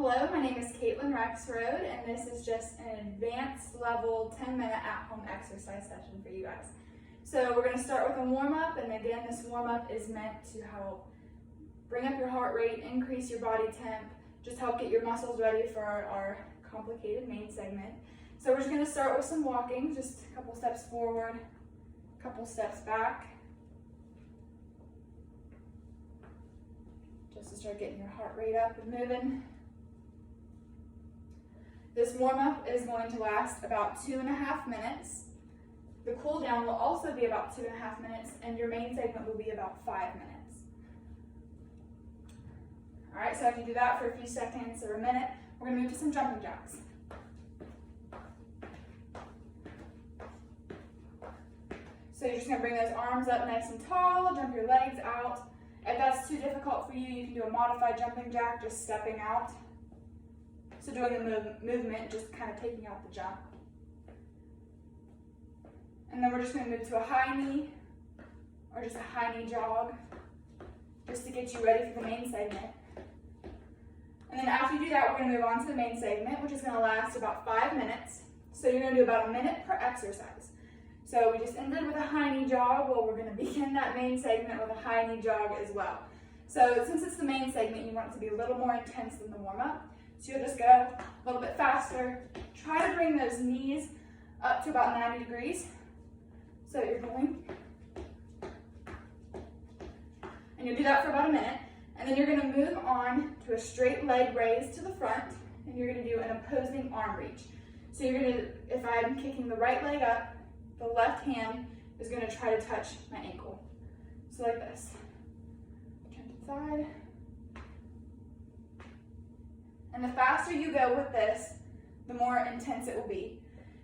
Hello, my name is Caitlin Rexroad, and this is just an advanced level 10-minute at-home exercise session for you guys. So we're going to start with a warm-up, and again, this warm-up is meant to help bring up your heart rate, increase your body temp, just help get your muscles ready for our complicated main segment. So we're just going to start with some walking, just a couple steps forward, a couple steps back, just to start getting your heart rate up and moving. This warm-up is going to last about 2.5 minutes. The cool down will also be about 2.5 minutes, and your main segment will be about 5 minutes. All right, so after you do that for a few seconds or a minute, we're going to move to some jumping jacks. So you're just going to bring those arms up nice and tall, jump your legs out. If that's too difficult for you, you can do a modified jumping jack, just stepping out. So doing the movement, just kind of taking out the jump. And then we're just going to move to a high knee, or just a high knee jog, just to get you ready for the main segment. And then after you do that, we're going to move on to the main segment, which is going to last about 5 minutes. So you're going to do about a minute per exercise. So we just ended with a high knee jog. Well, we're going to begin that main segment with a high knee jog as well. So since it's the main segment, you want it to be a little more intense than the warm-up. So you'll just go a little bit faster. Try to bring those knees up to about 90 degrees. So you're going. And you'll do that for about a minute. And then you're going to move on to a straight leg raise to the front. And you're going to do an opposing arm reach. So you're going to, if I'm kicking the right leg up, the left hand is going to try to touch my ankle. So like this. Turn to the side. And the faster you go with this, the more intense it will be.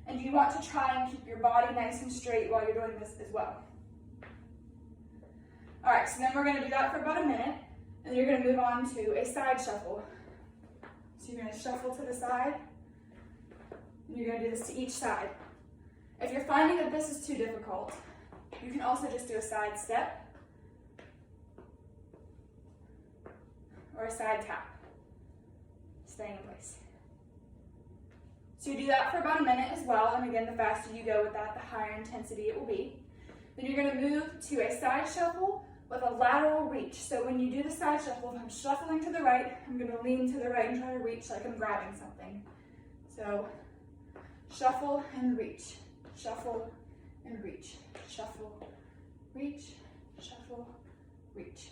And you want to try and keep your body nice and straight while you're doing this as well. All right, so then we're going to do that for about a minute, and you're going to move on to a side shuffle. So you're going to shuffle to the side, and you're going to do this to each side. If you're finding that this is too difficult, you can also just do a side step or a side tap. Staying in place. So you do that for about a minute as well, and again, the faster you go with that, the higher intensity it will be. Then you're going to move to a side shuffle with a lateral reach. So when you do the side shuffle, if I'm shuffling to the right, I'm going to lean to the right and try to reach like I'm grabbing something. So shuffle and reach, shuffle and reach, shuffle, reach, shuffle, reach.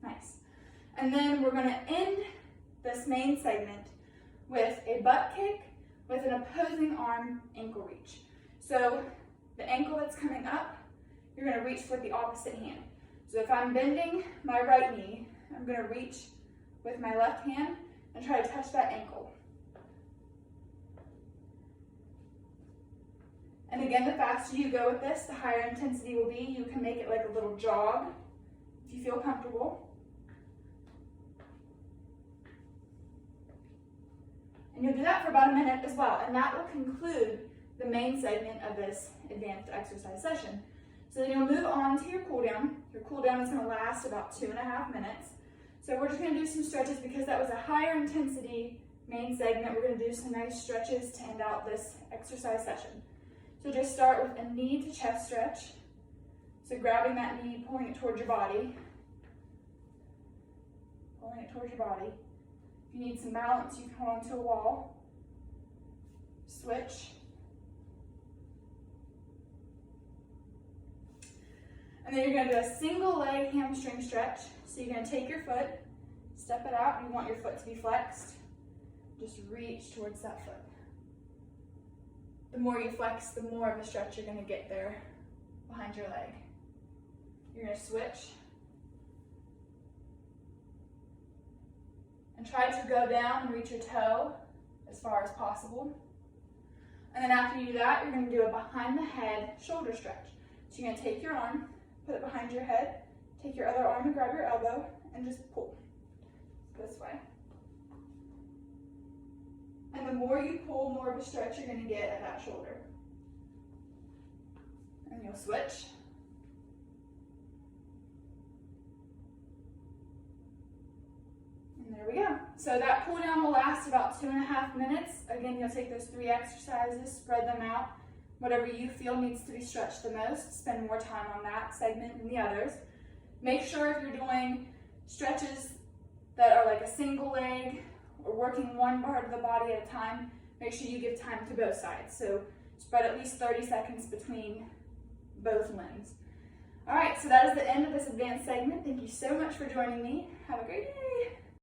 Nice. And then we're going to end this main segment with a butt kick with an opposing arm ankle reach. So the ankle that's coming up, you're going to reach with the opposite hand. So if I'm bending my right knee, I'm going to reach with my left hand and try to touch that ankle. And again, the faster you go with this, the higher intensity will be. You can make it like a little jog if you feel comfortable. And you'll do that for about a minute as well, and that will conclude the main segment of this advanced exercise session. So then you'll move on to your cool down. Your cool down is going to last about 2.5 minutes. So we're just going to do some stretches because that was a higher intensity main segment. We're going to do some nice stretches to end out this exercise session. So just start with a knee to chest stretch. So grabbing that knee, pulling it towards your body. Pulling it towards your body. If you need some balance, you can hold onto a wall. Switch. And then you're going to do a single leg hamstring stretch. So you're going to take your foot, step it out, and you want your foot to be flexed. Just reach towards that foot. The more you flex, the more of a stretch you're going to get there behind your leg. You're going to switch. And try to go down and reach your toe as far as possible. And then after you do that, you're going to do a behind the head shoulder stretch. So you're going to take your arm, put it behind your head, take your other arm and grab your elbow, and just pull this way. And the more you pull, more of a stretch you're going to get at that shoulder. And you'll switch. And there we go. So that cool down will last about 2.5 minutes. Again, you'll take those 3 exercises, spread them out. Whatever you feel needs to be stretched the most, spend more time on that segment than the others. Make sure if you're doing stretches that are like a single leg or working one part of the body at a time, make sure you give time to both sides. So spread at least 30 seconds between both limbs. All right, so that is the end of this advanced segment. Thank you so much for joining me. Have a great day.